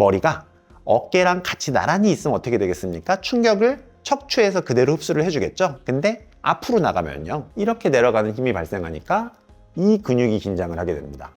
머리가 어깨랑 같이 나란히 있으면 어떻게 되겠습니까? 충격을 척추에서 그대로 흡수를 해주겠죠? 근데 앞으로 나가면요, 이렇게 내려가는 힘이 발생하니까 이 근육이 긴장을 하게 됩니다.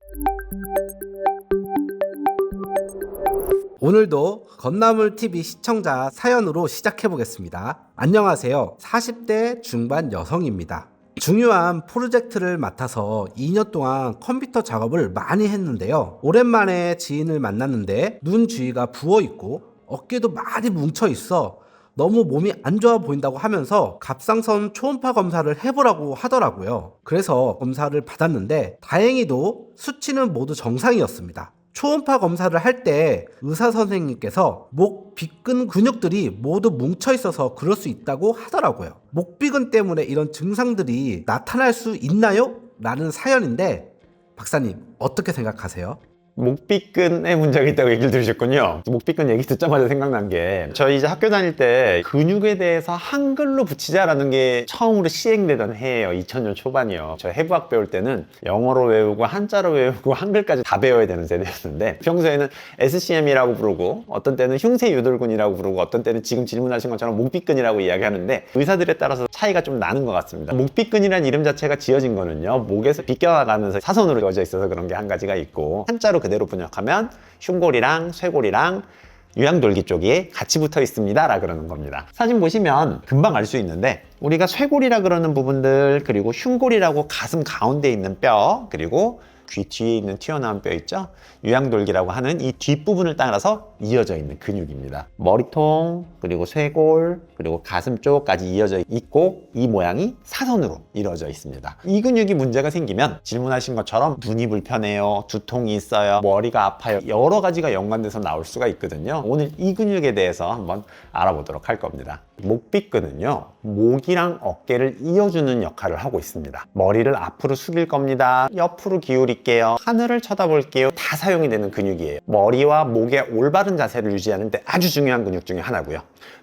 오늘도 건나물TV 시청자 사연으로 시작해 보겠습니다. 안녕하세요. 40대 중반 여성입니다. 중요한 프로젝트를 맡아서 2년 동안 컴퓨터 작업을 많이 했는데요. 오랜만에 지인을 만났는데 눈 주위가 부어있고 어깨도 많이 뭉쳐있어 너무 몸이 안 좋아 보인다고 하면서 갑상선 초음파 검사를 해보라고 하더라고요. 그래서 검사를 받았는데 다행히도 수치는 모두 정상이었습니다. 초음파 검사를 할 때 의사 선생님께서 목 비근 근육들이 모두 뭉쳐 있어서 그럴 수 있다고 하더라고요. 목 비근 때문에 이런 증상들이 나타날 수 있나요? 라는 사연인데 박사님 어떻게 생각하세요? 목비근에 문제가 있다고 얘기를 들으셨군요. 목비근 얘기 듣자마자 생각난 게, 저희 이제 학교 다닐 때 근육에 대해서 한글로 붙이자라는 게 처음으로 시행되던 해예요. 2000년 초반이요. 저 해부학 배울 때는 영어로 외우고 한자로 외우고 한글까지 다 배워야 되는 세대였는데, 평소에는 SCM이라고 부르고 어떤 때는 흉쇄유돌근이라고 부르고 어떤 때는 지금 질문하신 것처럼 목비근이라고 이야기하는데, 의사들에 따라서 차이가 좀 나는 것 같습니다. 목비근이라는 이름 자체가 지어진 거는요, 목에서 비껴나가면서 사선으로 이어져 있어서 그런 게 한 가지가 있고, 한자로 그대로 번역하면 흉골이랑 쇄골이랑 유양돌기 쪽이 같이 붙어 있습니다 라 그러는 겁니다. 사진 보시면 금방 알 수 있는데, 우리가 쇄골이라 그러는 부분들, 그리고 흉골이라고 가슴 가운데 있는 뼈, 그리고 귀 뒤에 있는 튀어나온 뼈 있죠? 유양돌기라고 하는 이 뒷부분을 따라서 이어져 있는 근육입니다. 머리통, 그리고 쇄골, 그리고 가슴 쪽까지 이어져 있고, 이 모양이 사선으로 이루어져 있습니다. 이 근육이 문제가 생기면 질문하신 것처럼 눈이 불편해요, 두통이 있어요, 머리가 아파요, 여러 가지가 연관돼서 나올 수가 있거든요. 오늘 이 근육에 대해서 한번 알아보도록 할 겁니다. 목비근은요, 목이랑 어깨를 이어주는 역할을 하고 있습니다. 머리를 앞으로 숙일 겁니다. 옆으로 기울일게요. 하늘을 쳐다볼게요. 다 사용이 되는 근육이에요. 머리와 목의 올바른 자세를 유지하는 데 아주 중요한 근육 중에 하나고요.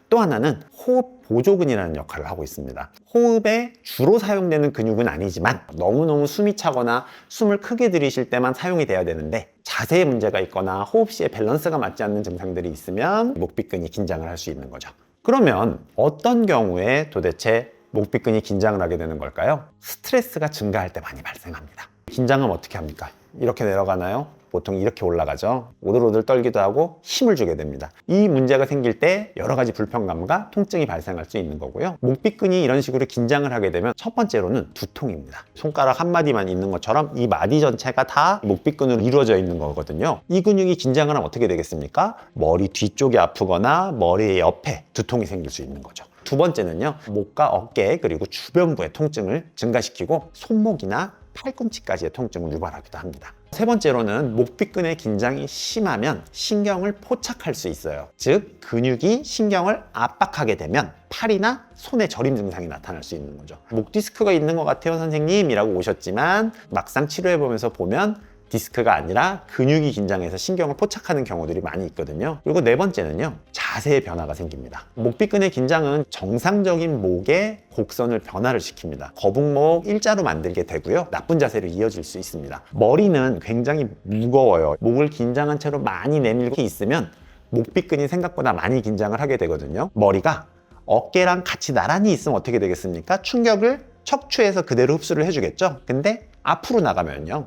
또 하나는 호흡 보조근이라는 역할을 하고 있습니다. 호흡에 주로 사용되는 근육은 아니지만 너무너무 숨이 차거나 숨을 크게 들이쉴 때만 사용이 돼야 되는데, 자세에 문제가 있거나 호흡 시에 밸런스가 맞지 않는 증상들이 있으면 목비근이 긴장을 할 수 있는 거죠. 그러면 어떤 경우에 도대체 목비근이 긴장을 하게 되는 걸까요? 스트레스가 증가할 때 많이 발생합니다. 긴장하면 어떻게 합니까? 이렇게 내려가나요? 보통 이렇게 올라가죠. 오들오들 떨기도 하고 힘을 주게 됩니다. 이 문제가 생길 때 여러 가지 불편감과 통증이 발생할 수 있는 거고요. 목비근이 이런 식으로 긴장을 하게 되면 첫 번째로는 두통입니다. 손가락 한 마디만 있는 것처럼 이 마디 전체가 다 목비근으로 이루어져 있는 거거든요. 이 근육이 긴장을 하면 어떻게 되겠습니까? 머리 뒤쪽이 아프거나 머리 옆에 두통이 생길 수 있는 거죠. 두 번째는요, 목과 어깨 그리고 주변부의 통증을 증가시키고 손목이나 팔꿈치까지의 통증을 유발하기도 합니다. 세 번째로는 목비근의 긴장이 심하면 신경을 포착할 수 있어요. 즉, 근육이 신경을 압박하게 되면 팔이나 손의 저림 증상이 나타날 수 있는 거죠. 목 디스크가 있는 것 같아요 선생님 이라고 오셨지만, 막상 치료해보면서 보면 디스크가 아니라 근육이 긴장해서 신경을 포착하는 경우들이 많이 있거든요. 그리고 네 번째는요, 자세의 변화가 생깁니다. 목비근의 긴장은 정상적인 목의 곡선을 변화를 시킵니다. 거북목 일자로 만들게 되고요, 나쁜 자세로 이어질 수 있습니다. 머리는 굉장히 무거워요. 목을 긴장한 채로 많이 내밀고 있으면 목비근이 생각보다 많이 긴장을 하게 되거든요. 머리가 어깨랑 같이 나란히 있으면 어떻게 되겠습니까? 충격을 척추에서 그대로 흡수를 해주겠죠. 근데 앞으로 나가면요,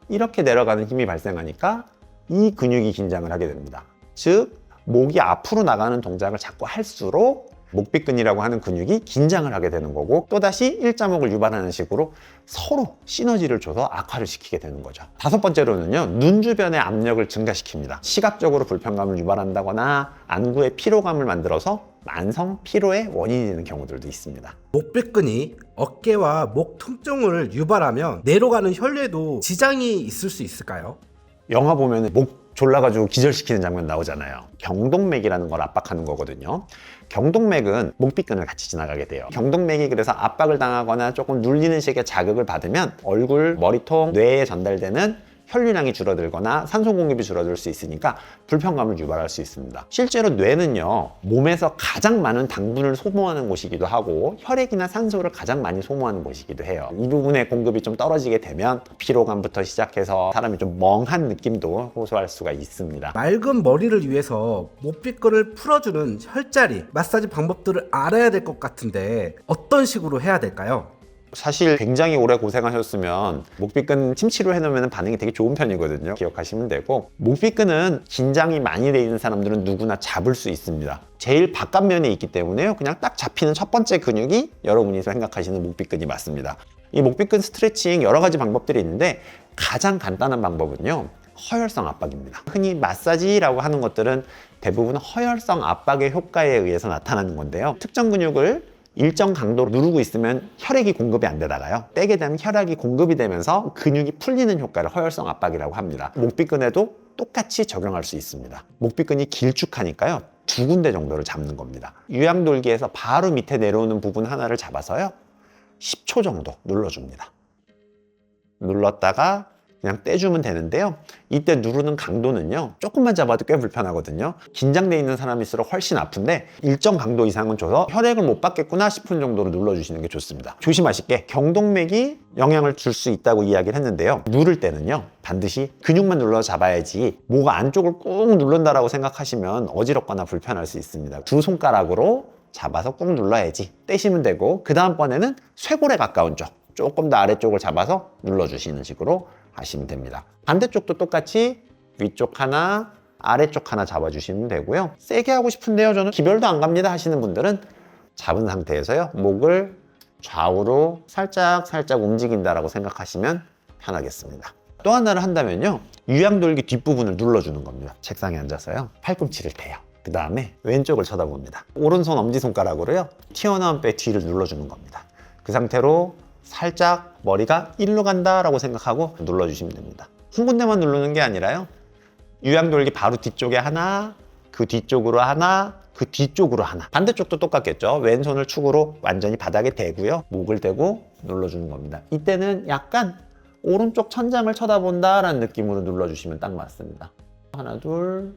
이렇게 내려가는 힘이 발생하니까 이 근육이 긴장을 하게 됩니다. 즉, 목이 앞으로 나가는 동작을 자꾸 할수록 목비근이라고 하는 근육이 긴장을 하게 되는 거고, 또다시 일자목을 유발하는 식으로 서로 시너지를 줘서 악화를 시키게 되는 거죠. 다섯 번째로는요, 눈 주변의 압력을 증가시킵니다. 시각적으로 불편감을 유발한다거나 안구에 피로감을 만들어서 만성 피로의 원인이 되는 경우들도 있습니다. 목비근이 어깨와 목 통증을 유발하면 내려가는 혈류에도 지장이 있을 수 있을까요? 영화 보면 목 졸라가지고 기절시키는 장면 나오잖아요. 경동맥이라는 걸 압박하는 거거든요. 경동맥은 목비근을 같이 지나가게 돼요. 경동맥이 그래서 압박을 당하거나 조금 눌리는 식의 자극을 받으면 얼굴, 머리통, 뇌에 전달되는 혈류량이 줄어들거나 산소 공급이 줄어들 수 있으니까 불편감을 유발할 수 있습니다. 실제로 뇌는요, 몸에서 가장 많은 당분을 소모하는 곳이기도 하고 혈액이나 산소를 가장 많이 소모하는 곳이기도 해요. 이 부분의 공급이 좀 떨어지게 되면 피로감부터 시작해서 사람이 좀 멍한 느낌도 호소할 수가 있습니다. 맑은 머리를 위해서 목삐끈을 풀어주는 혈자리 마사지 방법들을 알아야 될 것 같은데 어떤 식으로 해야 될까요? 사실 굉장히 오래 고생하셨으면 목삐끈 침치료 해놓으면 반응이 되게 좋은 편이거든요. 기억하시면 되고, 목삐끈은 긴장이 많이 돼 있는 사람들은 누구나 잡을 수 있습니다. 제일 바깥면에 있기 때문에요, 그냥 딱 잡히는 첫 번째 근육이 여러분이 생각하시는 목삐끈이 맞습니다. 이 목삐끈 스트레칭 여러 가지 방법들이 있는데 가장 간단한 방법은요, 허혈성 압박입니다. 흔히 마사지라고 하는 것들은 대부분 허혈성 압박의 효과에 의해서 나타나는 건데요, 특정 근육을 일정 강도로 누르고 있으면 혈액이 공급이 안 되다가요, 떼게 되면 혈액이 공급이 되면서 근육이 풀리는 효과를 허혈성 압박이라고 합니다. 목삐끈에도 똑같이 적용할 수 있습니다. 목삐끈이 길쭉하니까요, 2군데 정도를 잡는 겁니다. 유양돌기에서 바로 밑에 내려오는 부분 하나를 잡아서요, 10초 정도 눌러줍니다. 눌렀다가 그냥 떼주면 되는데요, 이때 누르는 강도는요, 조금만 잡아도 꽤 불편하거든요. 긴장돼 있는 사람일수록 훨씬 아픈데 일정 강도 이상은 줘서 혈액을 못 받겠구나 싶은 정도로 눌러주시는 게 좋습니다. 조심하실게, 경동맥이 영향을 줄 수 있다고 이야기를 했는데요, 누를 때는요 반드시 근육만 눌러 잡아야지 목 안쪽을 꾹 누른다라고 생각하시면 어지럽거나 불편할 수 있습니다. 2손가락으로 잡아서 꾹 눌러야지 떼시면 되고, 그 다음번에는 쇄골에 가까운 쪽, 조금 더 아래쪽을 잡아서 눌러주시는 식으로 하시면 됩니다. 반대쪽도 똑같이 위쪽 하나, 아래쪽 하나 잡아주시면 되고요. 세게 하고 싶은데요, 저는 기별도 안 갑니다 하시는 분들은 잡은 상태에서요, 목을 좌우로 살짝 움직인다라고 생각하시면 편하겠습니다. 또 하나를 한다면요, 유양돌기 뒷부분을 눌러주는 겁니다. 책상에 앉아서요, 팔꿈치를 대요. 그 다음에 왼쪽을 쳐다봅니다. 오른손 엄지손가락으로요, 튀어나온 뼈 뒤를 눌러주는 겁니다. 그 상태로 살짝 머리가 일로 간다라고 생각하고 눌러주시면 됩니다. 한 군데만 누르는 게 아니라요, 유양돌기 바로 뒤쪽에 하나, 그 뒤쪽으로 하나, 그 뒤쪽으로 하나. 반대쪽도 똑같겠죠. 왼손을 축으로 완전히 바닥에 대고요, 목을 대고 눌러주는 겁니다. 이때는 약간 오른쪽 천장을 쳐다본다라는 느낌으로 눌러주시면 딱 맞습니다. 하나, 둘,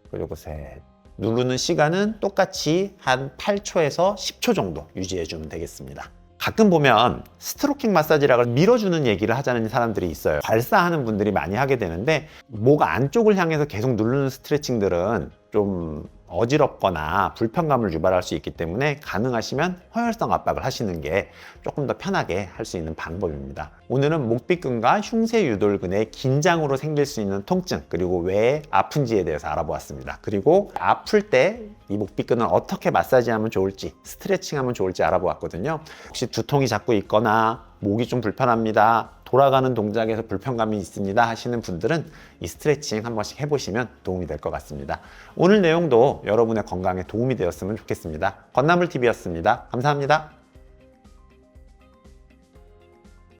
그리고 셋. 누르는 시간은 똑같이 한 8초에서 10초 정도 유지해주면 되겠습니다. 가끔 보면 스트로킹 마사지라고 밀어주는 얘기를 하자는 사람들이 있어요. 발사하는 분들이 많이 하게 되는데, 목 안쪽을 향해서 계속 누르는 스트레칭들은 좀 어지럽거나 불편감을 유발할 수 있기 때문에 가능하시면 허혈성 압박을 하시는 게 조금 더 편하게 할 수 있는 방법입니다. 오늘은 목삐끈과 흉쇄 유돌근의 긴장으로 생길 수 있는 통증, 그리고 왜 아픈지에 대해서 알아보았습니다. 그리고 아플 때 이 목삐끈을 어떻게 마사지하면 좋을지, 스트레칭하면 좋을지 알아보았거든요. 혹시 두통이 자꾸 있거나 목이 좀 불편합니다, 돌아가는 동작에서 불편감이 있습니다 하시는 분들은 이 스트레칭 한 번씩 해보시면 도움이 될 것 같습니다. 오늘 내용도 여러분의 건강에 도움이 되었으면 좋겠습니다. 건나물TV였습니다. 감사합니다.